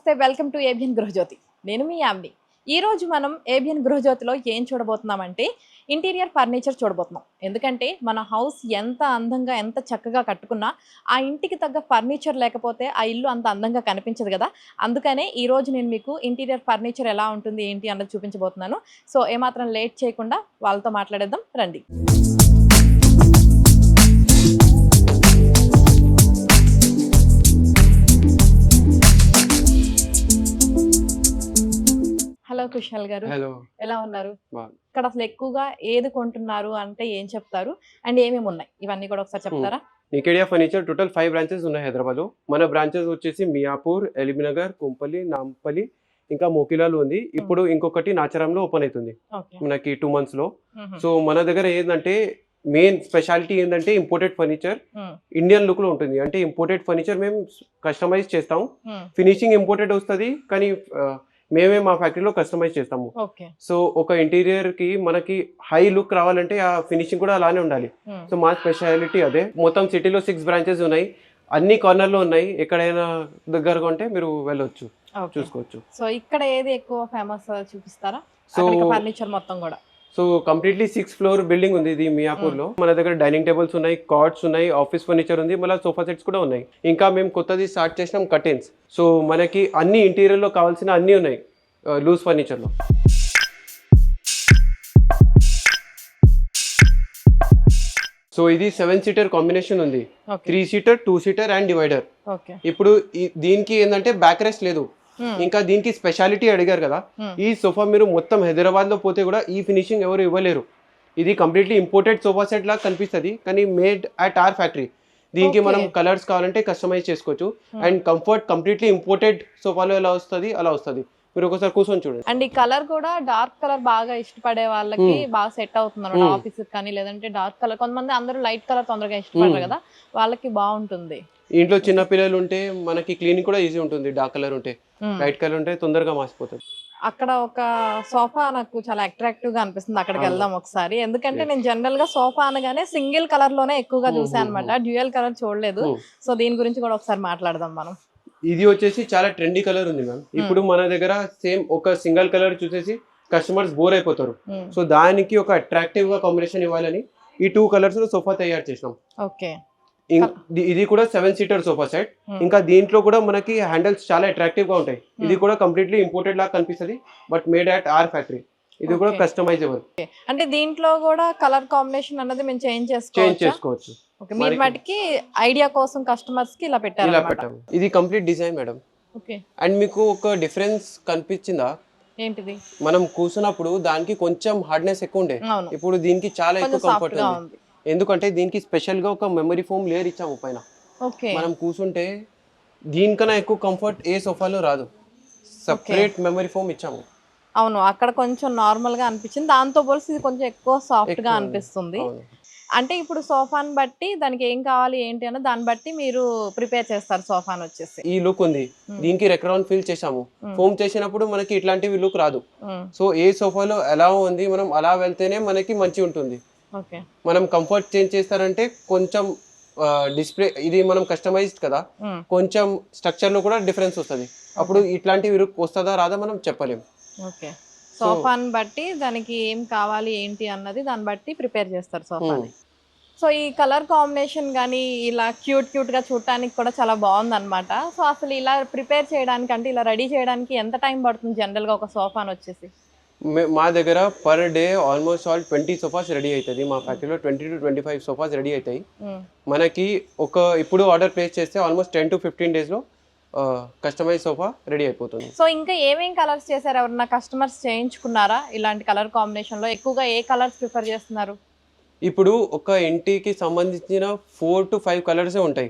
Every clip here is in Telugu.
నమస్తే, వెల్కమ్ టు ఏబిఎన్ గృహజ్యోతి. నేను మీ యామ్ని. ఈరోజు మనం ఏబిఎన్ గృహజ్యోతిలో ఏం చూడబోతున్నామంటే ఇంటీరియర్ ఫర్నిచర్ చూడబోతున్నాం. ఎందుకంటే మన హౌస్ ఎంత అందంగా ఎంత చక్కగా కట్టుకున్నా ఆ ఇంటికి తగ్గ ఫర్నిచర్ లేకపోతే ఆ ఇల్లు అంత అందంగా కనిపించదు కదా. అందుకనే ఈరోజు నేను మీకు ఇంటీరియర్ ఫర్నిచర్ ఎలా ఉంటుంది ఏంటి అన్నది చూపించబోతున్నాను. సో ఏమాత్రం లేట్ చేయకుండా వాళ్ళతో మాట్లాడేద్దాం రండి. హలో కుశాల్ గారు, హలో. ఎలా ఉన్నారు? బాగున్నా. ఇక్కడ అసలు ఎక్కువగా ఏది కొంటున్నారు అంటే ఏం చెప్తారు అండ్ ఏమేమి ఉన్నాయి ఇవన్నీ కూడా ఒకసారి చెప్తారా? నికేడియా ఫర్నిచర్ టోటల్ 5 బ్రాంచెస్ ఉన్నాయి హైదరాబాద్లో. మన బ్రాంచెస్ వచ్చేసి మియాపూర్, ఎల్బీనగర్, కుంపల్లి, నాంపల్లి, ఇంకా మోకిలాలు ఉంది. ఇప్పుడు ఇంకొకటి నాచారంలో ఓపెన్ అవుతుంది మనకి 2 months లో. సో మన దగ్గర ఏంటంటే మెయిన్ స్పెషాలిటీ ఏంటంటే ఇంపోర్టెడ్ ఫర్నిచర్ ఇండియన్ లుక్ లో ఉంటుంది. అంటే ఇంపోర్టెడ్ ఫర్నిచర్ మేము కస్టమైజ్ చేస్తాం. ఫినిషింగ్ ఇంపోర్టెడ్ వస్తుంది కానీ మేమే మా ఫ్యాక్టరీలో కస్టమైజ్ చేస్తాము. సో ఒక ఇంటీరియర్ కి మనకి హై లుక్ రావాలంటే ఆ ఫినిషింగ్ కూడా అలానే ఉండాలి. సో మా స్పెషాలిటీ అదే. మొత్తం సిటీలో 6 బ్రాంచెస్ ఉన్నాయి, అన్ని కార్నర్ లో ఉన్నాయి. ఎక్కడైనా దగ్గరగా ఉంటే మీరు వెళ్ళొచ్చు, చూసుకోవచ్చు. సో ఇక్కడ ఏది ఎక్కువ ఫేమస్ చూపిస్తారా? సో ఫర్నిచర్ మొత్తం కూడా so completely 6th floor building ఉంది ఇది మియాపూర్ లో. మన దగ్గర డైనింగ్ టేబుల్స్ ఉన్నాయి, కార్డ్స్ ఉన్నాయి, ఆఫీస్ ఫర్నిచర్ ఉంది, మళ్ళీ సోఫా సెట్స్ కూడా ఉన్నాయి. ఇంకా మేము కొత్తది స్టార్ట్ చేసినాం కర్టెన్స్. సో మనకి అన్ని ఇంటీరియర్ లో కావాల్సిన అన్ని ఉన్నాయి లూజ్ ఫర్నిచర్ లో. సో ఇది 7-seater కాంబినేషన్ ఉంది, 3-seater, 2-seater అండ్ డివైడర్. ఇప్పుడు దీనికి ఏంటంటే బ్యాక్ రెస్ట్ లేదు. ఇంకా దీనికి స్పెషాలిటీ అడిగారు కదా, ఈ సోఫా మీరు మొత్తం హైదరాబాద్ లో పోతే కూడా ఈ ఫినిషింగ్ ఎవరు ఇవ్వలేరు. ఇది కంప్లీట్లీ ఇంపోర్టెడ్ సోఫా సెట్ లాగా కనిపిస్తుంది కానీ మేడ్ అట్ ఆర్ ఫ్యాక్టరీ. దీనికి మనం కలర్స్ కావాలంటే కస్టమైజ్ చేసుకోవచ్చు. అండ్ కంఫర్ట్ కంప్లీట్లీ ఇంపోర్టెడ్ సోఫాలో ఎలా వస్తుంది అలా వస్తుంది. మీరు ఒకసారి కూర్చొని చూడండి. అండ్ ఈ కలర్ కూడా డార్క్ కలర్ బాగా ఇష్టపడే వాళ్ళకి బాగా సెట్ అవుతుంది ఆఫీస్ కానీ, లేదంటే డార్క్ కలర్. కొంతమంది అందరూ లైట్ కలర్ తొందరగా ఇష్టపడరు కదా, వాళ్ళకి బాగుంటుంది. ఇంట్లో చిన్న పిల్లలు ఉంటే మనకి క్లీనింగ్ కూడా ఈజీ ఉంటుంది. డార్క్ కలర్ ఉంటే, లైట్ కలర్ ఉంటే తొందరగా మాసిపోతుంది. అక్కడ ఒక సోఫా నాకు చాలా అట్రాక్టివ్ గా అనిపిస్తుంది, అక్కడికి వెళ్దాం ఒకసారి. ఎందుకంటే నేను జనరల్ గా సోఫా అనగానే సింగిల్ కలర్ లోనే ఎక్కువగా చూసాను అనమాట, డ్యూయల్ కలర్ చూడలేదు. సో దీని గురించి కూడా ఒకసారి మాట్లాడదాం మనం. ఇది వచ్చేసి చాలా ట్రెండీ కలర్ ఉంది మ్యామ్. ఇప్పుడు మన దగ్గర సేమ్ ఒక సింగిల్ కలర్ చూసేసి కస్టమర్స్ బోర్ అయిపోతారు. సో దానికి ఒక అట్రాక్టివ్ గా కాంబినేషన్ ఇవ్వాలని ఈ 2 కలర్స్ లో సోఫా తయారు చేసినాం. ఓకే, ఇది కూడా 7-seater సోఫా సెట్. ఇంకా దీంట్లో కూడా మనకి హ్యాండిల్స్ చాలా అట్రాక్టివ్ గా ఉంటాయి. ఇది కూడా కంప్లీట్లీ ఇంపోర్టెడ్ లాగా కనిపిస్తుంది but made at our factory. ఇది కూడా కస్టమైజబుల్. అంటే దీంట్లో కూడా కలర్ కాంబినేషన్ అన్నది మేము చేంజ్ చేసుకోవచ్చు. మీరు మటుకి ఐడియా కోసం కస్టమర్స్ కి ఇలా పెట్టాము. ఇది కంప్లీట్ డిజైన్ మేడం. అండ్ మీకు ఒక డిఫరెన్స్ కనిపించిందా? ఏంటిది? మనం కూర్చున్నప్పుడు దానికి కొంచెం హార్డ్నెస్ ఎక్కువ ఉండే, ఇప్పుడు దీనికి చాలా ఎక్కువ కంఫర్ట్ ఉంది. ఎందుకంటే దీనికి స్పెషల్ గా ఒక మెమరీ ఫోమ్ లేయర్ ఇచ్చాము పైన. మనం కూర్చుంటే దీనికన్నా ఎక్కువ కంఫర్ట్ ఏ సోఫాలో రాదు. సెపరేట్ మెమరీ ఫోమ్ ఇచ్చాము. అవును, అక్కడ కొంచెం నార్మల్ గా అనిపించింది, దాంతో పోలిసి ఇది కొంచెం ఎక్కువ సాఫ్ట్ గా అనిపిస్తుంది. అంటే ఇప్పుడు సోఫాని బట్టి దానికి ఏం కావాలి ఏంటి అన్న దాన్ని బట్టి మీరు ప్రిపేర్ చేస్తారు సోఫాని వచ్చేసి. ఈ లుక్ ఉంది, దీనికి రెక్రాన్ ఫిల్ చేసాము. ఫోమ్ చేసినప్పుడు మనకి ఇట్లాంటివి లుక్ రాదు. సో ఏ సోఫాలో ఎలా ఉంది మనం అలా వెళ్తేనే మనకి మంచి ఉంటుంది. మనం కంఫర్ట్ చేంజ్ చేస్తారంటే కొంచెం డిస్ప్లే ఇది మనం కస్టమైజ్డ్ కదా, కొంచెం స్ట్రక్చర్ లో కూడా డిఫరెన్స్ వస్తుంది. అప్పుడు ఇట్లాంటివి లుక్ వస్తుందా రాదా మనం చెప్పలేము. ఓకే, సోఫాని బట్టి దానికి ఏం కావాలి ఏంటి అన్నది దాన్ని బట్టి ప్రిపేర్ చేస్తారు సోఫాని. సో ఈ కలర్ కాంబినేషన్ కానీ ఇలా క్యూట్ గా చూడటానికి కూడా చాలా బాగుంది అనమాట. సో అసలు ఇలా ప్రిపేర్ చేయడానికి అంటే ఇలా రెడీ చేయడానికి ఎంత టైం పడుతుంది జనరల్ గా ఒక సోఫాని వచ్చేసి? మా దగ్గర per day almost all 20 sofas ready అవుతుంది. మా ఫ్యాక్టరీలో 20 to 25 సోఫాస్ రెడీ అవుతాయి. మనకి ఇప్పుడు ఆర్డర్ ప్లేస్ చేస్తే ఆల్మోస్ట్ 10 to 15 days లో కస్టమైజ్ సోఫా రెడీ అయిపోతుంది. సో ఇంకా ఏమేం కలర్స్ చేశారు? ఎవరన్నా కస్టమర్స్ చేయించుకున్నారా ఇలాంటి కలర్ కాంబినేషన్ లో? ఎక్కువగా ఏ కలర్స్ ప్రిఫర్ చేస్తున్నారు? ఇప్పుడు ఒక ఇంటికి సంబంధించిన 4 to 5 కలర్స్ ఉంటాయి.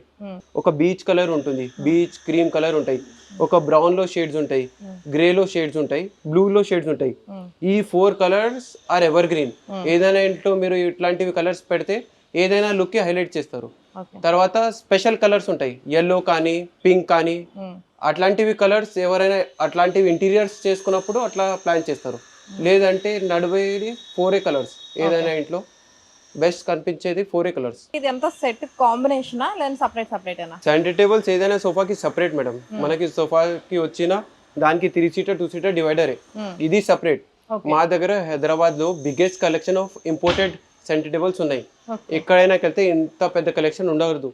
ఒక బీచ్ కలర్ ఉంటుంది, బీచ్ క్రీమ్ కలర్ ఉంటాయి, ఒక బ్రౌన్ లో షేడ్స్ ఉంటాయి, గ్రే లో షేడ్స్ ఉంటాయి, బ్లూ లో షేడ్స్ ఉంటాయి. ఈ 4 కలర్స్ ఆర్ ఎవర్ గ్రీన్. ఏదైనా ఇంట్లో మీరు ఇట్లాంటివి కలర్స్ పెడితే ఏదైనా లుక్ కి హైలైట్ చేస్తారు. తర్వాత స్పెషల్ కలర్స్ ఉంటాయి, ఎల్లో కానీ పింక్ కానీ, అట్లాంటివి కలర్స్ ఎవరైనా అట్లాంటివి ఇంటీరియర్స్ చేసుకున్నప్పుడు అట్లా ప్లాన్ చేస్తారు. లేదంటే నడివేది 4 కలర్స్ ఏదైనా ఇంట్లో బెస్ట్ కనిపించేది 4 కలర్స్. ఇది ఎంత సెట్ కాంబినేషనా లేదా సెపరేటేనా? సెంటర్ టేబుల్స్ ఏదైనా సోఫాకి సెపరేట్ మేడం. మనకి సోఫాకి వచ్చిన దానికి 3 సీటర్ 2 సీటర్ డివైడరే, ఇది సెపరేట్. మా దగ్గర హైదరాబాద్ లో biggest collection of imported centre tables ఉన్నాయి. ఎక్కడైనా వెళ్తే ఇంత పెద్ద కలెక్షన్ ఉండదు.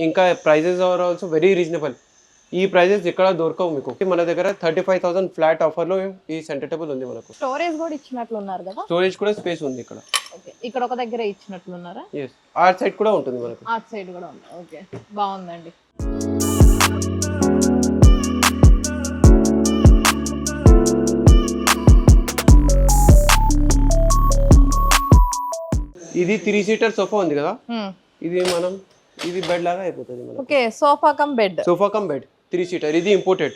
ఇంకా prices are also very reasonable. ఈ ప్రైజెస్ ఇక్కడ దొరకవు మీకు. మన దగ్గర 35,000 ఫ్లాట్ ఆఫర్ లో ఈ సెంటర్ టేబుల్ ఉంది మనకు. స్టోరేజ్ కూడా ఇచ్చినట్లున్నారు కదా? స్టోరేజ్ కూడా స్పేస్ ఉంది ఇక్కడ. ఇక్కడ ఒక దగ్గర ఇచ్చినట్లున్నారా? yes, ఆ సైడ్ కూడా ఉంటుంది మనకు. ఆ సైడ్ కూడా ఉంది. ఓకే, బాగుందండి. ఇది 3 సీటర్ సోఫా ఉంది కదా, ఇది బెడ్ లాగా అయిపోతుంది మనకు. Okay, sofa cum bed. 3 seater, ఇది ఇంపోర్టెడ్.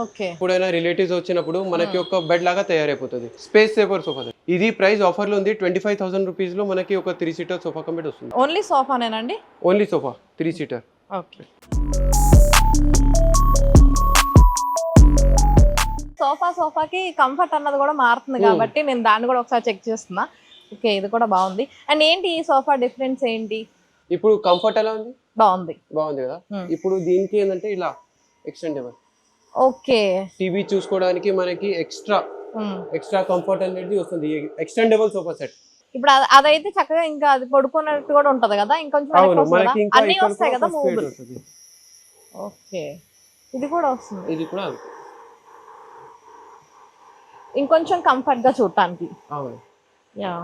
ఓకే, ఎప్పుడైనా రిలేటివ్స్ వచ్చినప్పుడు మనకి ఒక బెడ్ లాగా తయారైపోతుంది. Space saver sofa. ఇది ప్రైస్ ఆఫర్ లో ఉంది. 25,000 రూపీస్ లో మనకి ఒక 3 సీటర్ సోఫా కమ్ బెడ్ వస్తుంది. ఓన్లీ సోఫానేనండి? Only sofa 3 seater. ఓకే, సోఫాకి కంఫర్ట్ అన్నది కూడా మారుతుంది కాబట్టి నేను దాన్ని కూడా ఒకసారి చెక్ చేస్తున్నా. ఓకే, ఇది కూడా బాగుంది. అండ్ ఏంటి ఈ సోఫా డిఫరెన్స్ ఏంటి? ఇప్పుడు కంఫర్ట్ ఎలా ఉంది? బాగుంది కదా. ఇప్పుడు దీనికి ఏంటంటే ఇలా ఎక్స్టెండబుల్. ఓకే, టీవీ చూసుకోవడానికి మనకి ఎక్స్ట్రా కంఫర్ట్ అనేది వస్తుంది. Extendable sofa set. ఇప్పుడు అదైతే చక్కగా ఇంకా అది పడుకున్నట్టు కూడా ఉంటది కదా, ఇంకొంచెం అన్ని వస్తాయి కదా మూవబుల్. ఓకే, ఇది కూడా వస్తుంది. ఇది కూడా ఇంకొంచెం కంఫర్ట్ గా చూడటానికి. అవును, యా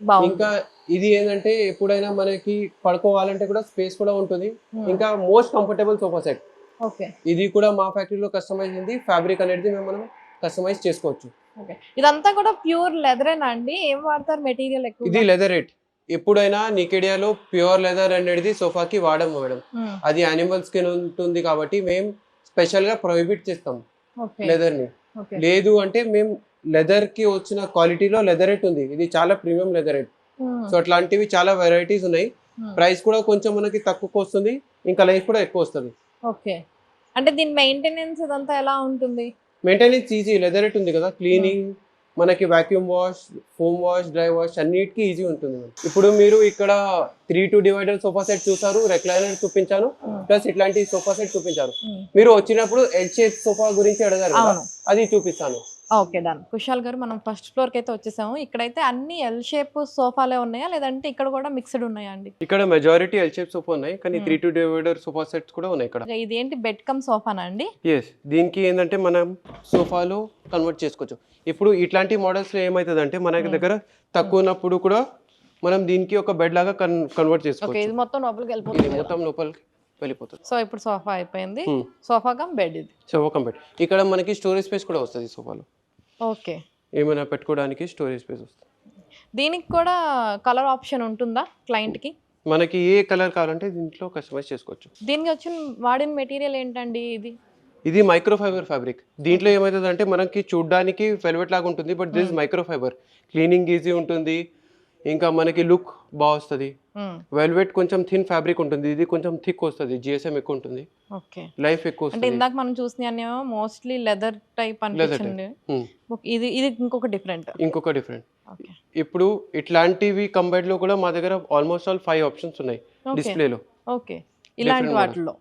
బాగుంది. ఇంకా ఇది ఏంటంటే ఎప్పుడైనా మనకి పడుకోవాలంటే కూడా స్పేస్ కూడా ఉంటుంది. ఇంకా most comfortable sofa set. Okay, ఇది కూడా మా ఫ్యాక్టరీలో కస్టమైజ్ అయింది. ఫ్యాబ్రిక్ అనేది మనం కస్టమైజ్ చేసుకోవచ్చు. ఓకే, ఇదంతా కూడా ప్యూర్ లెదరేనా అండి? ఏం వాడతారు మెటీరియల్ ఎక్కువ? ఇది లెదరేట్. ఎప్పుడైనా నికేడియాలో ప్యూర్ లెదర్ అనేది సోఫాకి వాడము మేడం. అది యానిమల్ స్కిన్ ఉంటుంది కాబట్టి మేము స్పెషల్ గా ప్రొహిబిట్ చేస్తాం లెదర్ ని. లేదు అంటే మేము లెదర్ కి వచ్చిన క్వాలిటీలో లెదరేట్ ఉంది. ఇది చాలా ప్రీమియం లెదరేట్. సో అట్లాంటివి చాలా వెరైటీస్ ఉన్నాయి. ప్రైస్ కూడా కొంచెం మనకి తక్కువకు వస్తుంది, ఇంకా లైఫ్ కూడా ఎక్కువ వస్తుంది. ఓకే, అంటే దీని మెయింటెనెన్స్ ఇదంతా ఎలా ఉంటుంది? Maintenance easy. లెదరేట్ ఉంది కదా, క్లీనింగ్ మనకి vacuum wash, foam wash, dry wash అన్నిటికీ ఈజీ ఉంటుంది. ఇప్పుడు మీరు ఇక్కడ 3-2 డివైడర్ సోఫా సెట్ చూసారు, రెక్లైనర్ చూపించాను, ప్లస్ ఇట్లాంటి సోఫా సెట్ చూపించారు. మీరు వచ్చినప్పుడు ఎల్ షేప్ సోఫా గురించి అడిగారు కదా, అది చూపిస్తాను. Okay, done. కుశాల్ గారు, మనం ఫస్ట్ ఫ్లోర్ కి అయితే వచ్చేసాము. ఇక్కడైతే అన్ని ఎల్ షేప్ సోఫాలే ఉన్నాయా లేదంటే ఇక్కడ కూడా మిక్స్డ్ ఉన్నాయా అండి? ఇక్కడ మెజారిటీ ఎల్ షేప్ సోఫా ఉన్నాయి, కానీ 3-2 డివైడర్ సోఫా సెట్స్ కూడా ఉన్నాయి ఇక్కడ. ఇది ఏంటి, బెడ్ కమ్ సోఫానా అండి? ఎస్, దీనికి ఏంటంటే మనం సోఫాలో కన్వర్ట్ చేసుకోవచ్చు. ఇప్పుడు ఇట్లాంటి మోడల్స్ లో ఏమవుతుందంటే మన దగ్గర తక్కువ ఉన్నప్పుడు కూడా మనం దీనికి ఒక బెడ్ లాగా కన్వర్ట్ చేసుకోవచ్చు. ఇది మొత్తం లోపలికి వెళ్ళిపోతుంది. మొత్తం లోపలికి వెళ్ళిపోతుంది. సో ఇప్పుడు సోఫా అయిపోయింది, సోఫా కమ్ బెడ్. ఇది సోఫా కమ్ బెడ్. ఇక్కడ మనకి స్టోరేజ్ స్పేస్ కూడా వస్తుంది సోఫాలో. ఓకే, ఏమైనా పెట్టుకోవడానికి స్టోరేజ్ స్పేస్ వస్తుంది. దీనికి కూడా కలర్ ఆప్షన్ ఉంటుందా క్లయింట్ కి? మనకి ఏ కలర్ కావాలంటే దీంట్లో కస్టమైజ్ చేసుకోవచ్చు. దీనికి వచ్చిన వాడిన మెటీరియల్ ఏంటండి? ఇది మైక్రోఫైబర్ ఫ్యాబ్రిక్. దీంట్లో ఏమవుతుంది అంటే మనకి చూడడానికి వెల్వెట్ లాగా ఉంటుంది, but this microfibre. Cleaning easy ఉంటుంది, ఇంకా మనకి లుక్ బాగా వస్తుంది. వెల్వెట్ కొంచెం థిన్ ఫ్యాబ్రిక్ ఉంటుంది, ఇది కొంచెం థిక్ వస్తుంది, జిఎస్ఎం ఎక్కువ ఉంటుంది, లైఫ్ ఎక్కువ వస్తుంది. ఇందాక మనం చూసిన మోస్ట్లీ లెదర్ టైప్ అనిపించింది. ఇది ఇంకొక డిఫరెంట్. ఇప్పుడు ఇట్లాంటివి కంబైడ్ లో కూడా మా దగ్గర ఆల్మోస్ట్ ఆల్ 5 ఆప్షన్స్ ఉన్నాయి డిస్ప్లేలో. ఓకే, ఇలాంటి వాటిలో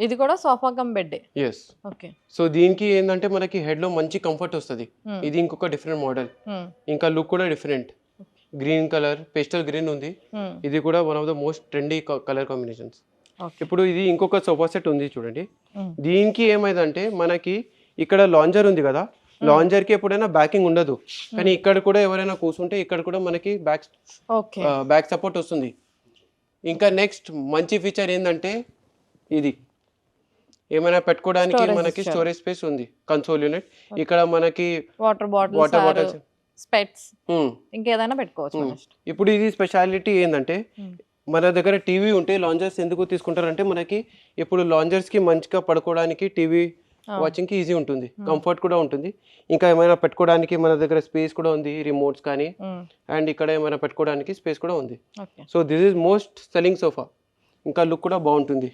ఇది కూడా sofa cum bed. Yes. Okay, so దీనికి ఏంటంటే మనకి హెడ్ లో మంచి కంఫర్ట్ వస్తుంది. ఇది ఇంకొక డిఫరెంట్ మోడల్, ఇంకా లుక్ కూడా different. Green colour, pastel green ఉంది. ఇది కూడా one of the most trendy colour combinations. ఇప్పుడు ఇది ఇంకొక సోఫా సెట్ ఉంది చూడండి. దీనికి ఏమైందంటే మనకి ఇక్కడ లాంజర్ ఉంది కదా, లాంజర్ కి ఎప్పుడైనా బ్యాకింగ్ ఉండదు, కానీ ఇక్కడ కూడా ఎవరైనా కూర్చుంటే ఇక్కడ కూడా మనకి బ్యాక్ సపోర్ట్ వస్తుంది. ఇంకా నెక్స్ట్ మంచి ఫీచర్ ఏంటంటే ఇది ఏమైనా పెట్టుకోవడానికి మనకి స్టోరేజ్ స్పేస్ ఉంది. కన్సోల్ యూనిట్, ఇక్కడ మనకి వాటర్ బాటిల్స్, స్పెట్స్, ఇంకేదైనా పెట్టుకోవచ్చు. ఇప్పుడు ఇది స్పెషాలిటీ ఏంటంటే మన దగ్గర టీవీ ఉంటే లాంజర్స్ ఎందుకు తీసుకుంటారంటే మనకి ఇప్పుడు లాంజర్స్ కి మంచిగా పడుకోవడానికి, టీవీ వాచింగ్ కి ఈజీ ఉంటుంది, కంఫర్ట్ కూడా ఉంటుంది. ఇంకా ఏమైనా పెట్టుకోవడానికి మన దగ్గర స్పేస్ కూడా ఉంది, రిమోట్స్ కానీ, అండ్ ఇక్కడ ఏమైనా పెట్టుకోవడానికి స్పేస్ కూడా ఉంది. So this is most selling sofa. ఇంకా లుక్ కూడా బాగుంటుంది.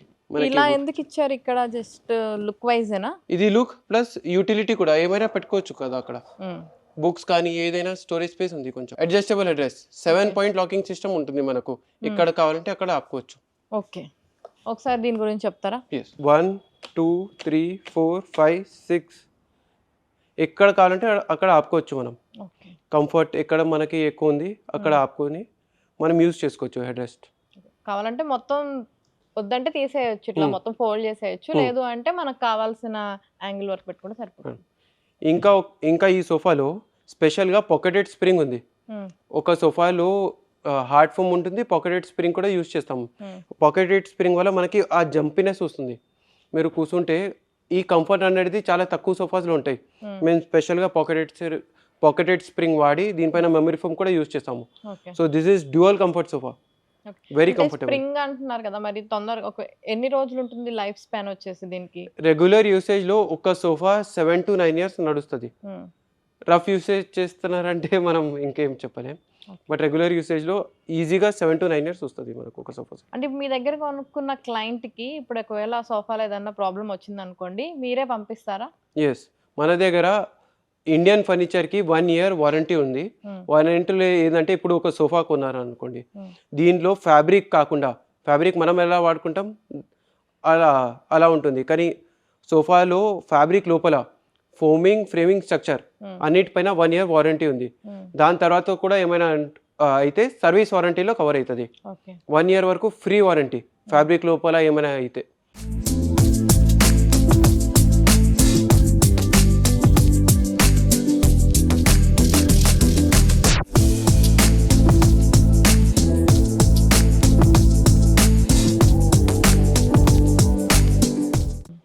ఇలా ఎందుకు ఇచ్చారు ఇక్కడ? జస్ట్ లుక్ వైజ్ ఏనా? ఇది లుక్ ప్లస్ యూటిలిటీ కూడా, ఏమైనా పెట్టుకోవచ్చు కదా అక్కడ. బుక్స్ కానీ ఏదైనా స్టోరేజ్ స్పేస్ ఉంది కొంచెం. Adjustable headrest 7 point locking system ఉంటుంది మనకు. ఇక్కడ కావాలంటే అక్కడ ఆపుకోవచ్చు. ఓకే, ఒకసారి దీని గురించి చెప్తారా? 1 2 3 4 5 6 ఎక్కడ కావాలంటే అక్కడ ఆపుకోవచ్చు మనం. ఓకే, కంఫర్ట్ ఎక్కడ మనకి ఎక్కువ ఉంది అక్కడ ఆపుకొని మనం యూజ్ చేసుకోవచ్చు హెడ్ రెస్ట్. కావాలంటే మొత్తం వద్దంటే తీసేయచ్చు, ఇట్లా మొత్తం ఫోల్డ్ చేసేయచ్చు. లేదు అంటే మనకు కావాల్సిన యాంగిల్ వరకు పెట్టుకుంటే సరిపోతుంది. ఇంకా ఈ సోఫాలో స్పెషల్గా పాకెటెడ్ స్ప్రింగ్ ఉంది. ఒక సోఫాలో హార్డ్ ఫోమ్ ఉంటుంది, పాకెటెడ్ స్ప్రింగ్ కూడా యూజ్ చేస్తాము. పాకెటెడ్ స్ప్రింగ్ వల్ల మనకి ఆ జంపినెస్ వస్తుంది. మీరు కూర్చుంటే ఈ కంఫర్ట్ అనేది చాలా తక్కువ సోఫాస్లో ఉంటాయి. మేము స్పెషల్గా పాకెటెడ్ స్ప్రింగ్ వాడి దీనిపైన మెమరీ ఫోమ్ కూడా యూజ్ చేస్తాము. So this is dual comfort sofa, very comfortable. Spring అంటున్నారు కదా, మరి తొందరగా ఎన్ని రోజులు ఉంటుంది లైఫ్ స్పాన్ వచ్చేసి దీనికి? రెగ్యులర్ యూసేజ్ లో ఒక సోఫా 7 to 9 years నడుస్తుంది. రఫ్ యూసేజ్ చేస్తున్నారంటే మనం ఇంకేం చెప్పలేం. బట్ రెగ్యులర్ యూసేజ్ లో ఈజీగా 7 to 9 years వస్తుంది మనకు ఒక సోఫా. అంటే మీ దగ్గర కొనుక్కున్న క్లయింట్ కి ఇప్పుడు ఒకవేళ సోఫాలో ఏదైనా ప్రాబ్లం వచ్చింది అనుకోండి, మీరే పంపిస్తారా? ఎస్, మన దగ్గర ఇండియన్ ఫర్నిచర్కి 1 year వారంటీ ఉంది. వారంటీలో ఏంటంటే ఇప్పుడు ఒక సోఫా కొన్నారు అనుకోండి, దీనిలో ఫ్యాబ్రిక్ కాకుండా, ఫ్యాబ్రిక్ మనం ఎలా వాడుకుంటాం అలా ఉంటుంది, కానీ సోఫాలో ఫ్యాబ్రిక్ లోపల ఫోమింగ్, ఫ్రేమింగ్ స్ట్రక్చర్ అన్నిటిపైన 1 year వారంటీ ఉంది. దాని తర్వాత కూడా ఏమైనా అయితే సర్వీస్ వారంటీలో కవర్ అవుతుంది. 1 year వరకు ఫ్రీ వారంటీ ఫ్యాబ్రిక్ లోపల ఏమైనా అయితే.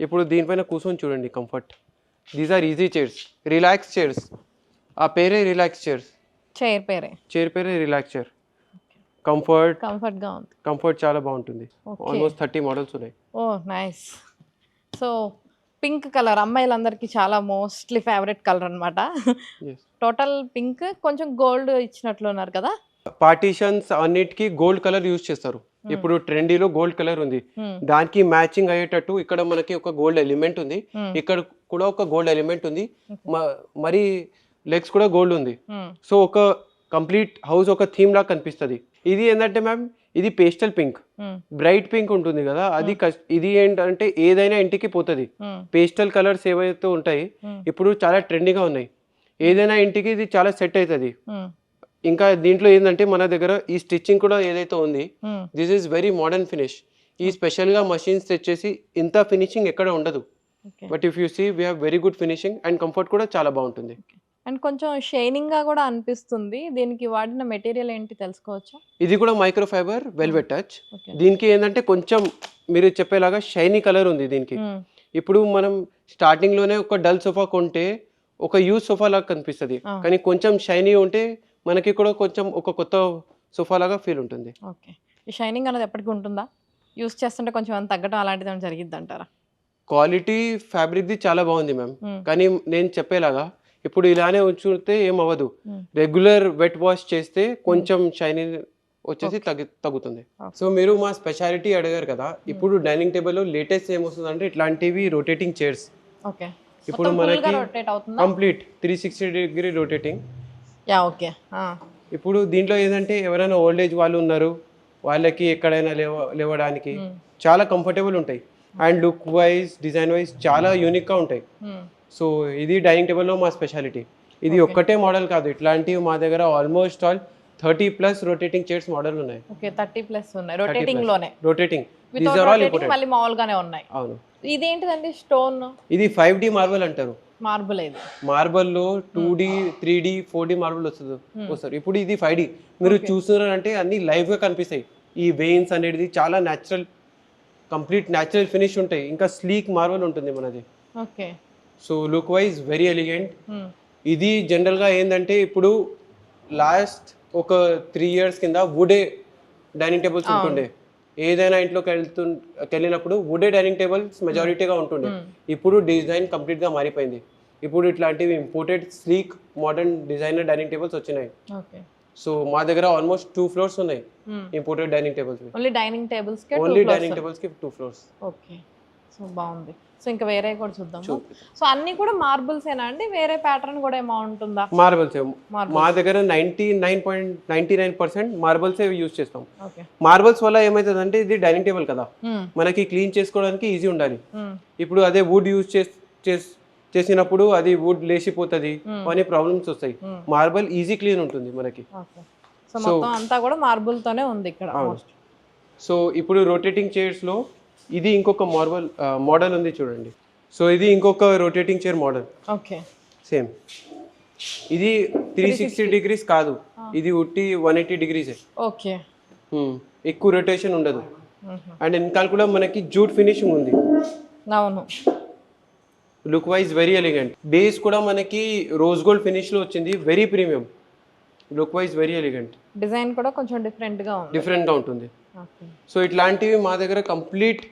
ఇప్పుడు దీనిపైన కూర్చొని చూడండి comfort. These are easy chairs, relax chairs. ఆ పేరే రిలాక్స్ చైర్స్. చైర్ పేరే రిలాక్స్ చైర్. కంఫర్ట్ చాలా బాగుంటుంది. ఆల్మోస్ట్ 30 మోడల్స్ ఉన్నాయి. Oh nice. So pink colour అమ్మాయిలందరికీ చాలా మోస్ట్లీ ఫేవరెట్ కలర్ అన్నమాట. టోటల్ పింక్, కొంచెం గోల్డ్ ఇచ్చినట్లు ఉన్నారు కదా. పార్టీషన్స్ అన్నిటికీ గోల్డ్ కలర్ యూజ్ చేస్తారు. ఇప్పుడు ట్రెండీలో గోల్డ్ కలర్ ఉంది, దానికి మ్యాచింగ్ అయ్యేటట్టు ఇక్కడ మనకి ఒక గోల్డ్ ఎలిమెంట్ ఉంది, ఇక్కడ కూడా ఒక గోల్డ్ ఎలిమెంట్ ఉంది, మరి లెగ్స్ కూడా గోల్డ్ ఉంది. సో ఒక కంప్లీట్ హౌస్ ఒక థీమ్ లాగా కనిపిస్తుంది. ఇది ఏంటంటే మ్యామ్, ఇది పేస్టల్ పింక్, బ్రైట్ పింక్ ఉంటుంది కదా, ఇది ఏంటంటే ఏదైనా ఇంటికి పోతుంది. పేస్టల్ కలర్స్ ఏవైతే ఉంటాయి ఇప్పుడు చాలా ట్రెండీగా ఉన్నాయి, ఏదైనా ఇంటికి ఇది చాలా సెట్ అవుతుంది. ఇంకా దీంట్లో ఏంటంటే మన దగ్గర ఈ స్టిచ్చింగ్ కూడా ఏదైతే ఉంది, this is very modern finish. ఈ స్పెషల్గా మషిన్స్ తెచ్చేసి ఇంత ఫినిషింగ్ ఎక్కడ ఉండదు. But if you see we have very good finishing and comfort కూడా చాలా బాగుంటుంది. అండ్ కొంచెం షైనింగ్ గా కూడా అనిపిస్తుంది. దీనికి వాడిన మెటీరియల్ ఏంటి తెలుసుకోవచ్చా? ఇది కూడా మైక్రో ఫైబర్ వెల్వెట్ టచ్. దీనికి ఏంటంటే కొంచెం మీరు చెప్పేలాగా షైనీ కలర్ ఉంది దీనికి. ఇప్పుడు మనం స్టార్టింగ్ లోనే ఒక డల్ సోఫా కొంటే ఒక యూజ్ సోఫా లాగా కనిపిస్తుంది, కానీ కొంచెం షైనీ ఉంటే మనకి కూడా కొంచెం ఒక కొత్త సోఫా లాగా ఫీల్ ఉంటుంది. ఓకే, ఈ షైనింగ్ అనేది ఎప్పటికీ ఉంటుందా? యూస్ చేస్తుంటే కొంచెం ఏమైనా తగ్గడం అలాంటిది ఏమైనా జరిగిద్ది అంటారా? క్వాలిటీ ఫ్యాబ్రిక్ది చాలా బాగుంది మ్యామ్, కానీ నేను చెప్పేలాగా ఇప్పుడు ఇలానే ఉంచుతే ఏం అవ్వదు. రెగ్యులర్ వెట్ వాష్ చేస్తే కొంచెం షైనింగ్ వచ్చేసి తగ్గుతుంది. సో మీరు మా స్పెషాలిటీ అడిగారు కదా, ఇప్పుడు డైనింగ్ టేబుల్లో లేటెస్ట్ ఏమొస్తుంది అంటే ఇట్లాంటివి రొటేటింగ్ చైర్స్. ఓకే, ఇప్పుడు మనకి కంప్లీట్ 360 degree రొటేటింగ్. ఓకే, ఇప్పుడు దీంట్లో ఏంటంటే ఎవరైనా ఓల్డ్ ఏజ్ వాళ్ళు ఉన్నారు, వాళ్ళకి ఎక్కడైనా లేవడానికి చాలా కంఫర్టబుల్ ఉంటాయి. And look wise, design wise చాలా యూనిక్గా ఉంటాయి. సో ఇది డైనింగ్ టేబుల్లో మా స్పెషాలిటీ. ఇది ఒక్కటే మోడల్ కాదు, ఇట్లాంటివి మా దగ్గర almost all 30+ rotating chairs model ఉన్నాయి. ఓకే, 30+ ఉన్నాయి రొటేటింగ్ లోనే. Rotating these are all imported, మళ్ళీ మామూలుగానే ఉన్నాయి. అవును. ఇదేంటిదండి స్టోన్? ఇది 5D మార్బల్ అంటారు. మార్బుల్. ఇది మార్బల్లో 2D, 3D, 4D మార్బుల్ వస్తారు. ఇప్పుడు ఇది 5D. మీరు చూస్తున్నారంటే అన్ని లైవ్ గా కనిపిస్తాయి. ఈ వెయిన్స్ అనేది చాలా న్యాచురల్, కంప్లీట్ న్యాచురల్ ఫినిష్ ఉంటాయి. ఇంకా స్లీక్ మార్బల్ ఉంటుంది మనది. Okay, so look wise very elegant. ఇది జనరల్గా ఏంటంటే ఇప్పుడు లాస్ట్ ఒక 3 years కింద వుడే డైనింగ్ టేబుల్స్ ఉంటుండే. ఏదైనా ఇంట్లోకి వెళ్ళినప్పుడు వుడే డైనింగ్ టేబుల్స్ మెజారిటీగా ఉంటుండే. ఇప్పుడు డిజైన్ కంప్లీట్గా మారిపోయింది. ఇప్పుడు ఇట్లాంటివి imported sleek modern designer dining tables వచ్చినాయి. సో మా దగ్గర ఆల్మోస్ట్ 2 floors ఉన్నాయి imported dining tables. Only dining tables కి 2 floors. ఓకే, సో బాగుంది. సో ఇంకా వేరే కూడా చూద్దాం. సో అన్ని కూడా మార్బుల్స్ ఏనా అండి, వేరే ప్యాటర్న్ కూడా ఏమో ఉంటుందా? మార్బల్స్ మా దగ్గర 99.99% మార్బల్స్ యూజ్ చేస్తాం. ఓకే. మార్బల్స్ వల్ల ఏమవుతుందంటే ఇది డైనింగ్ టేబుల్ కదా, మనకి క్లీన్ చేసుకోవడానికి ఈజీ ఉండాలి. ఇప్పుడు అదే వుడ్ యూజ్ చేసినప్పుడు అది వుడ్ లేచిపోతుంది, అనే ప్రాబ్లమ్స్ వస్తాయి. మార్బల్ ఈజీ క్లీన్ ఉంటుంది మనకి. సో మొత్తం అంతా కూడా మార్బుల్ తోనే ఉంది ఇక్కడ. సో ఇప్పుడు రొటేటింగ్ చైర్స్ లో ఇది ఇంకొక మోడల్ ఉంది చూడండి. సో ఇది ఇంకొక rotating chair model. Okay. Same ఇది 360 డిగ్రీస్ కాదు, ఇది ఉట్టి 180 డిగ్రీసే. ఓకే. ఎక్కువ రొటేషన్ ఉండదు. అండ్ వెనకాల కూడా మనకి జూట్ ఫినిషింగ్ ఉంది. అవును. Look wise very elegant. Base కూడా మనకి రోజ్ గోల్డ్ ఫినిష్ లో వచ్చింది, very premium. Look wise very elegant. Design కూడా కొంచెం డిఫరెంట్ గా ఉంటుంది. సో ఇట్లాంటివి మా దగ్గర కంప్లీట్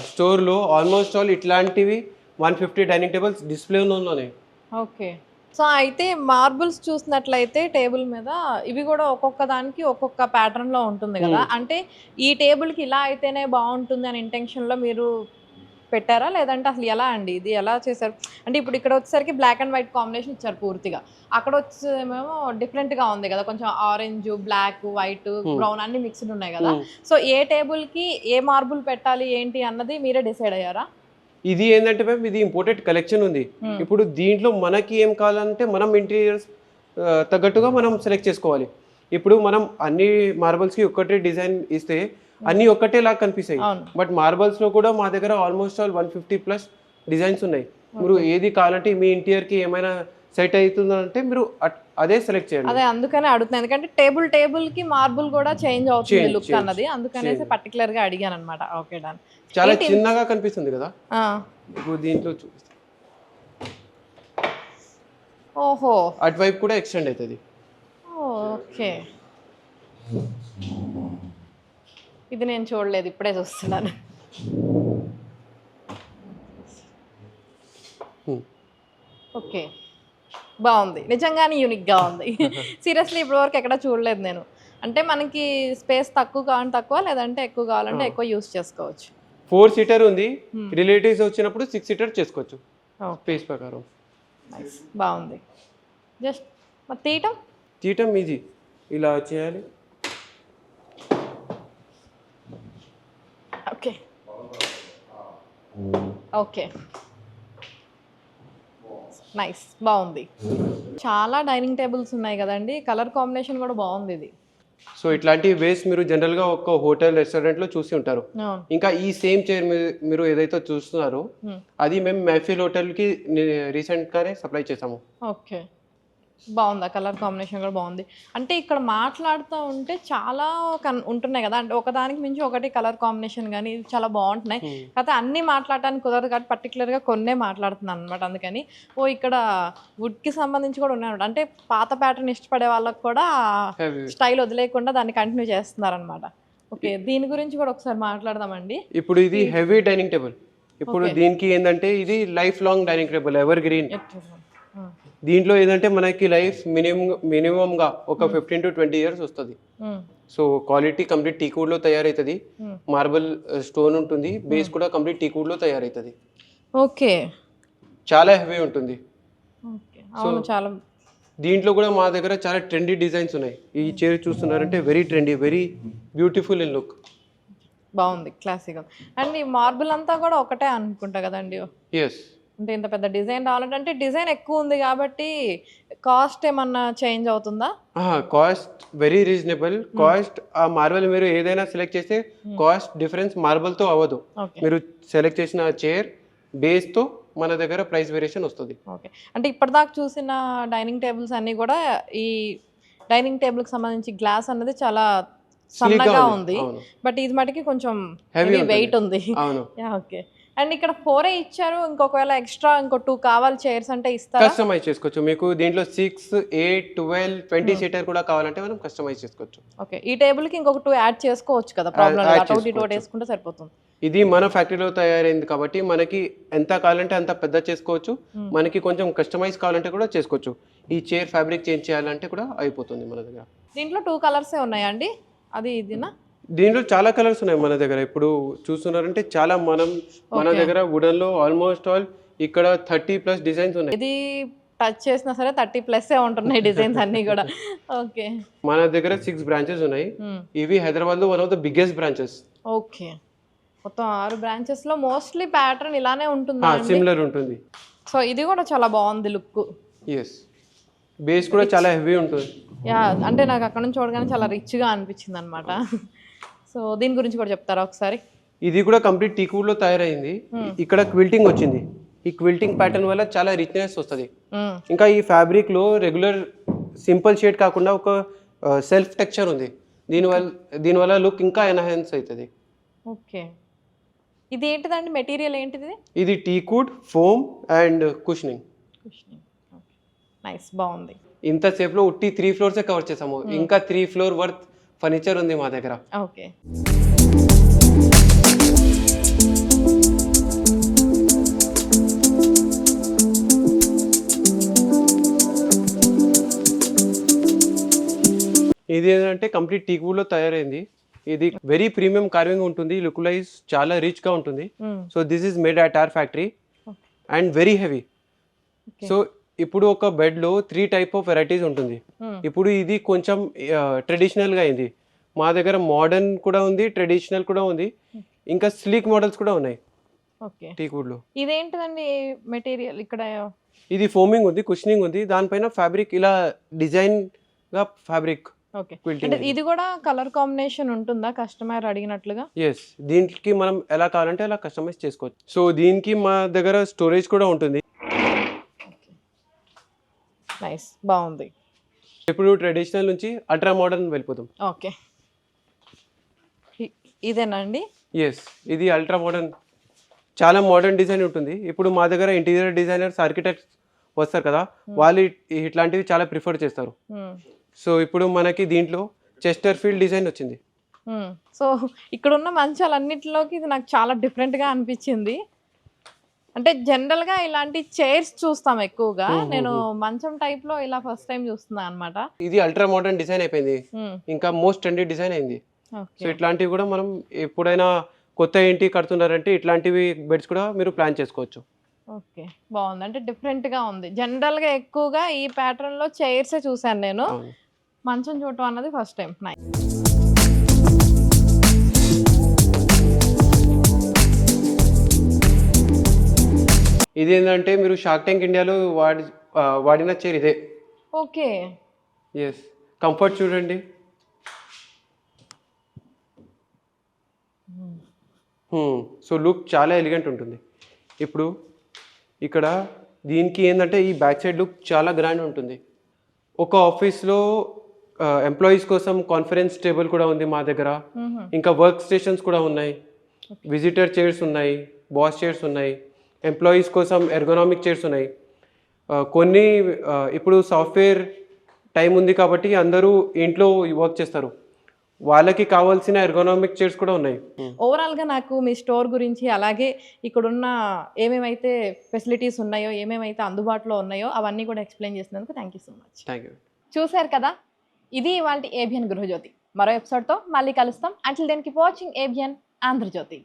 స్టోర్లో ఆల్మోస్ట్ ఆల్ ఇట్లాంటివి 150 డైనింగ్ టేబుల్స్ డిస్ప్లేలోనే. ఓకే. సో అయితే మార్బుల్స్ చూసినట్లయితే టేబుల్ మీద ఇవి కూడా ఒక్కొక్క దానికి ఒక్కొక్క ప్యాటర్న్ లో ఉంటుంది కదా, అంటే ఈ టేబుల్ కి ఇలా అయితేనే బాగుంటుంది అని ఇంటెన్షన్ లో మీరు పెట్టారా, లేదంటే అసలు ఎలా అండి, ఇది ఎలా చేశారు? అంటే ఇప్పుడు ఇక్కడ వచ్చేసరికి బ్లాక్ అండ్ వైట్ కాంబినేషన్ ఇచ్చారు పూర్తిగా, అక్కడ వచ్చేమేమో డిఫరెంట్ గా ఉంది కదా, కొంచెం ఆరెంజ్, బ్లాక్, వైట్, బ్రౌన్ అన్ని మిక్స్డ్ ఉన్నాయి కదా. సో ఏ టేబుల్ కి ఏ మార్బుల్ పెట్టాలి ఏంటి అన్నది మీరే డిసైడ్ అయ్యారా? ఇది ఏంటంటే మ్యామ్, ఇది ఇంపోర్టెడ్ కలెక్షన్ ఉంది. ఇప్పుడు దీంట్లో మనకి ఏం కావాలంటే మనం ఇంటీరియర్స్ తగ్గట్టుగా మనం సెలెక్ట్ చేసుకోవాలి. ఇప్పుడు మనం అన్ని మార్బల్స్ కి ఒక్కటే డిజైన్ ఇస్తే అన్ని ఒక్కటేలా కనిపిస్తాయి. బట్ మార్బల్స్ లో కూడా మా దగ్గర ఆల్మోస్ట్ ఆల్ 150+ డిజైన్స్ ఉన్నాయి. మీరు ఏది కావాలంటే మీ ఇంటీరియర్ కి ఏమైనా సెట్ అవుతుందంటే మీరు అదే సెలెక్ట్ చేయండి. అదే అందుకనే అడుగుతున్నాను, ఎందుకంటే టేబుల్ కి మార్బుల్ కూడా చేంజ్ అవుతుంది లుక్ అన్నది, అందుకనేసి పర్టికులర్ గా అడిగాను అనమాట. Okay done. చాలా చిన్నగా కనిపిస్తుంది కదా, ఇప్పుడు దీంట్లో చూపిస్తా. ఓహో, అటువైపు కూడా ఎక్స్టెండ్ అవుతుంది. ఓకే. ఇది నేను చూడలేదు, ఇప్పుడే చూస్తున్నాను. ఓకే, బాగుంది, నిజంగానే యూనిక్గా ఉంది. సీరియస్లీ ఇప్పటివరకు ఎక్కడ చూడలేదు నేను. అంటే మనకి స్పేస్ తక్కువ కావాలంటే తక్కువ, లేదంటే ఎక్కువ కావాలంటే ఎక్కువ యూస్ చేసుకోవచ్చు. 4 సీటర్ ఉంది, రిలేటివ్స్ వచ్చినప్పుడు 6 సీటర్ చేసుకోవచ్చు స్పేస్ ప్రకారం. నైస్, బాగుంది. జస్ట్ మరి తీయటం ఈజీ, ఇలా చేయాలి. ఓకే. ఓకే, నైస్, బాగుంది. చాలా డైనింగ్ టేబుల్స్ ఉన్నాయి కదండి, కలర్ కాంబినేషన్ కూడా బాగుంది ఇది. సో ఇట్లాంటి వేస్ మీరు జనరల్ గా ఒక హోటల్ రెస్టారెంట్ లో చూసి ఉంటారు. ఇంకా ఈ సేమ్ చైర్ మీరు ఏదైతే చూస్తున్నారో అది మేము మెహఫిల్ హోటల్ కి రీసెంట్ గానే సప్లై చేసాము. ఓకే, బాగుంది, ఆ కలర్ కాంబినేషన్ కూడా బాగుంది. అంటే ఇక్కడ మాట్లాడుతూ ఉంటే చాలా ఉంటున్నాయి కదా, అంటే ఒకదానికి మించి ఒకటి కలర్ కాంబినేషన్ కానీ చాలా బాగుంటున్నాయి. కాకపోతే అన్నీ మాట్లాడటానికి కుదరదు కాబట్టి పర్టికులర్గా కొన్నే మాట్లాడుతున్నాను అనమాట. అందుకని ఇక్కడ వుడ్కి సంబంధించి కూడా ఉన్నాయి, అంటే పాత ప్యాటర్న్ ఇష్టపడే వాళ్ళకి కూడా స్టైల్ వదిలేకుండా దాన్ని కంటిన్యూ చేస్తున్నారనమాట. ఓకే, దీని గురించి కూడా ఒకసారి మాట్లాడదామండి. ఇప్పుడు ఇది హెవీ డైనింగ్ టేబుల్. ఇప్పుడు దీనికి ఏంటంటే ఇది life long dining table, ever green. దీంట్లో ఏంటంటే మనకి లైఫ్ మినిమం గా ఒక 15 to 20 ఇయర్స్ వస్తుంది. సో క్వాలిటీ కంప్లీట్ టీకుడ్ లో తయారైతుంది, మార్బల్ స్టోన్ ఉంటుంది, బేస్ కూడా కంప్లీట్ టీకుడ్ లో తయారైతుంది. ఓకే, చాలా హెవీ ఉంటుంది. అవును, చాలా. దీంట్లో కూడా మా దగ్గర చాలా ట్రెండీ డిజైన్స్ ఉన్నాయి. ఈ చైర్ చూస్తున్నారంటే very trendy, very beautiful in look. బాగుంది, క్లాసికల్. అండ్ ఈ మార్బుల్ అంతా కూడా ఒకటే అనుకుంటా కదండి? ఎస్. అంటే ఇంత పెద్ద డిజైన్ రావాలంటే, అంటే డిజైన్ ఎక్కువ ఉంది కాబట్టి కాస్ట్ ఏమన్నా చేంజ్ అవుతుందా? Cost very reasonable. కాస్ట్ ఆ మార్బల్ మీరు ఏదైనా సెలెక్ట్ చేస్తే కాస్ట్ డిఫరెన్స్ మార్బల్ తో అవ్వదు. మీరు సెలెక్ట్ చేసిన చైర్ బేస్ తో మన దగ్గర ప్రైస్ వేరియేషన్ వస్తుంది. ఓకే, అంటే ఇప్పటిదాకా చూసిన డైనింగ్ టేబుల్స్ అన్ని కూడా ఈ డైనింగ్ టేబుల్ కి సంబంధించి గ్లాస్ అన్నది చాలా సన్నగా ఉంది, బట్ ఇది మటుకి కొంచెం హెవీ వెయిట్ ఉంది. ఓకే, అండ్ ఇక్కడ 4 ఇచ్చారు, ఇంకొకవేళ ఎక్స్ట్రా ఇంకో 2 కావాలి చైర్స్ అంటే ఇస్తారా? కస్టమైజ్ చేసుకోవచ్చు. మీకు దీంట్లో 6, 8, 12, 20 సీటర్ కూడా కావాలంటే మనం కస్టమైజ్ చేసుకోవచ్చు. ఓకే, ఈ టేబుల్ కి ఇంకొక 2 యాడ్ చేసుకోవచ్చు కదా, ప్రాబ్లం లేదు, అటు ఇటు వేసుకుంటే సరిపోతుంది. ఇది మన ఫ్యాక్టరీలో తయారైంది కాబట్టి మనకి ఎంత కావాలంటే అంత పెద్ద చేసుకోవచ్చు, మనకి కొంచెం కస్టమైజ్ కావాలంటే కూడా చేసుకోవచ్చు. ఈ చైర్ ఫ్యాబ్రిక్ చేంజ్ చేయాలంటే కూడా అయిపోతుంది మన దగ్గర. దీంట్లో 2 కలర్సే ఉన్నాయా అండి? అది ఇదినా? దీంట్లో చాలా కలర్స్ ఉన్నాయి మన దగ్గర. ఇప్పుడు చూస్తున్నారంటే చాలా మన Okay. దగ్గర వుడెన్ లో ఆల్మోస్ట్ ఆల్ ఇక్కడ 30+ డిజైన్స్ ఉన్నాయి. ఇది టచ్ చేసినా సరే 30+ ఉంటున్నాయి డిజైన్స్ అన్నీ కూడా. ఓకే. మన దగ్గర 6 బ్రాంచెస్ ఉన్నాయి. ఇవి హైదరాబాద్ లో one of the biggest branches. Okay. మొత్తం 6 బ్రాంచెస్ లో మోస్ట్లీ ప్యాటర్న్ ఇలానే ఉంటుందా అండి? సిమిలర్ ఉంటుంది. సో ఇది కూడా చాలా బాగుంది లుక్. ఎస్, బేస్ కూడా చాలా హెవీ ఉంటుంది. యా, అంటే నాకు అక్కడ నుంచి చూడగానే చాలా రిచ్గా అనిపించింది అనమాట. సో దీని గురించి కూడా చెప్తారా ఒకసారి? ఇది కూడా కంప్లీట్ టీకూడ్ లో తయారైంది. ఇక్కడ క్విల్టింగ్ వచ్చింది. ఈ క్విల్టింగ్ ప్యాటర్న్ వల్ల చాలా రిచ్నెస్ వస్తుంది. ఇంకా ఈ ఫ్యాబ్రిక్ లో రెగ్యులర్ సింపుల్ షేడ్ కాకుండా ఒక సెల్ఫ్ టెక్స్చర్ ఉంది. దీనివల్ల లుక్ ఇంకా ఎన్హాన్స్ అవుతుంది. ఓకే. ఇది ఏంటిదండి, మెటీరియల్ ఏంటిది? ఇది teakwood, foam and cushioning. Nice, బాగుంది. ఇంతసేపులో ఉట్టి 3 ఫ్లోర్సే కవర్ చేసాము. ఇంకా 3 ఫ్లోర్ వర్త్ ఫర్నిచర్ ఉంది మా దగ్గర. ఓకే. ఇది ఏంటంటే కంప్లీట్ టీకూడ్ లో తయారైంది. ఇది వెరీ ప్రీమియం కార్వింగ్ ఉంటుంది. లుక్ వైజ్ చాలా రిచ్ గా ఉంటుంది. So this is made at our factory and very heavy. So ఇప్పుడు ఒక బెడ్ లో 3 టైప్ ఆఫ్ వెరైటీస్ ఉంటుంది. ఇప్పుడు ఇది కొంచెం ట్రెడిషనల్ గా అయింది. మా దగ్గర మోడర్న్ కూడా ఉంది, ట్రెడిషనల్ కూడా ఉంది, ఇంకా స్లీక్ మోడల్స్ కూడా ఉన్నాయి ఓకే. టీకూడ్ లో. ఇదేంటిదండి మెటీరియల్? ఇక్కడ ఇది ఫోమింగ్ ఉంది, కుషనింగ్ ఉంది, దానిపైన ఫ్యాబ్రిక్ ఇలా డిజైన్ గా ఫ్యాబ్రిక్. ఓకే. అంటే ఇది కూడా కలర్ కాంబినేషన్ ఉంటుందా కస్టమర్ అడిగినట్లుగా? ఎస్, దీనికి మనం ఎలా కావాలంటే అలా కస్టమైజ్ చేసుకోవచ్చు. సో దీనికి మా దగ్గర స్టోరేజ్ కూడా ఉంటుంది. నైస్, బాగుంది. ఇప్పుడు ట్రెడిషనల్ నుంచి అల్ట్రా మోడర్న్ వెళ్ళిపోతాం. ఓకే. ఇదేనా అండి? ఎస్, ఇది అల్ట్రా మోడర్న్, చాలా మోడర్న్ డిజైన్ ఉంటుంది. ఇప్పుడు మా దగ్గర ఇంటీరియర్ డిజైనర్స్, ఆర్కిటెక్ట్స్ వస్తారు కదా, వాళ్ళు ఇట్లాంటివి చాలా ప్రిఫర్ చేస్తారు. సో ఇప్పుడు మనకి దీంట్లో చెస్టర్ ఫీల్డ్ డిజైన్ వచ్చింది. సో ఇక్కడ ఉన్న మంచాలన్నిటిలోకి ఇది నాకు చాలా డిఫరెంట్గా అనిపించింది. అంటే జనరల్గా ఇలాంటి చైర్స్ చూస్తాం ఎక్కువగా, నేను మంచం టైప్లో ఇలా ఫస్ట్ టైం చూస్తున్నాను అనమాట. ఇది అల్ట్రా మోడర్న్ డిజైన్ అయిపోయింది, ఇంకా మోస్ట్ ట్రెండీ డిజైన్ అయింది. సో ఇట్లాంటివి కూడా మనం ఎప్పుడైనా కొత్త ఇంటి కడుతున్నారంటే ఇట్లాంటివి బెడ్స్ కూడా మీరు ప్లాన్ చేసుకోవచ్చు. ఓకే, బాగుంది. అంటే డిఫరెంట్గా ఉంది. జనరల్గా ఎక్కువగా ఈ ప్యాటర్న్లో చైర్సే చూసాను నేను, మంచం చూడటం అన్నది ఫస్ట్ టైం. నైస్. ఇది ఏంటంటే మీరు షార్క్ ట్యాంక్ ఇండియాలో వాడిన చైర్ ఇదే. ఓకే. ఎస్, కంఫర్ట్ చూడండి. సో లుక్ చాలా ఎలిగెంట్ ఉంటుంది. ఇప్పుడు ఇక్కడ దీనికి ఏంటంటే ఈ బ్యాక్ సైడ్ లుక్ చాలా గ్రాండ్ ఉంటుంది. ఒక ఆఫీస్లో ఎంప్లాయీస్ కోసం కాన్ఫరెన్స్ టేబుల్ కూడా ఉంది మా దగ్గర, ఇంకా వర్క్ స్టేషన్స్ కూడా ఉన్నాయి, విజిటర్ చైర్స్ ఉన్నాయి, బాస్ చైర్స్ ఉన్నాయి, ఎంప్లాయీస్ కోసం ఎర్గోనామిక్ చైర్స్ ఉన్నాయి. కొన్ని ఇప్పుడు సాఫ్ట్వేర్ టైం ఉంది కాబట్టి అందరూ ఇంట్లో వర్క్ చేస్తారు, వాళ్ళకి కావాల్సిన ఎర్గోనామిక్ చైర్స్ కూడా ఉన్నాయి. ఓవరాల్గా నాకు మీ స్టోర్ గురించి, అలాగే ఇక్కడున్న ఏమేమైతే ఫెసిలిటీస్ ఉన్నాయో, ఏమేమైతే అందుబాటులో ఉన్నాయో అవన్నీ కూడా ఎక్స్ప్లెయిన్ చేసినందుకు thank you so much. Thank you. చూశారు కదా, ఇది ఇవాళ ఏబిఎన్ గృహజ్యోతి. మరో ఎపిసోడ్తో మళ్ళీ కలుస్తాం. Until then keep watching ABN Andhra Jyothi.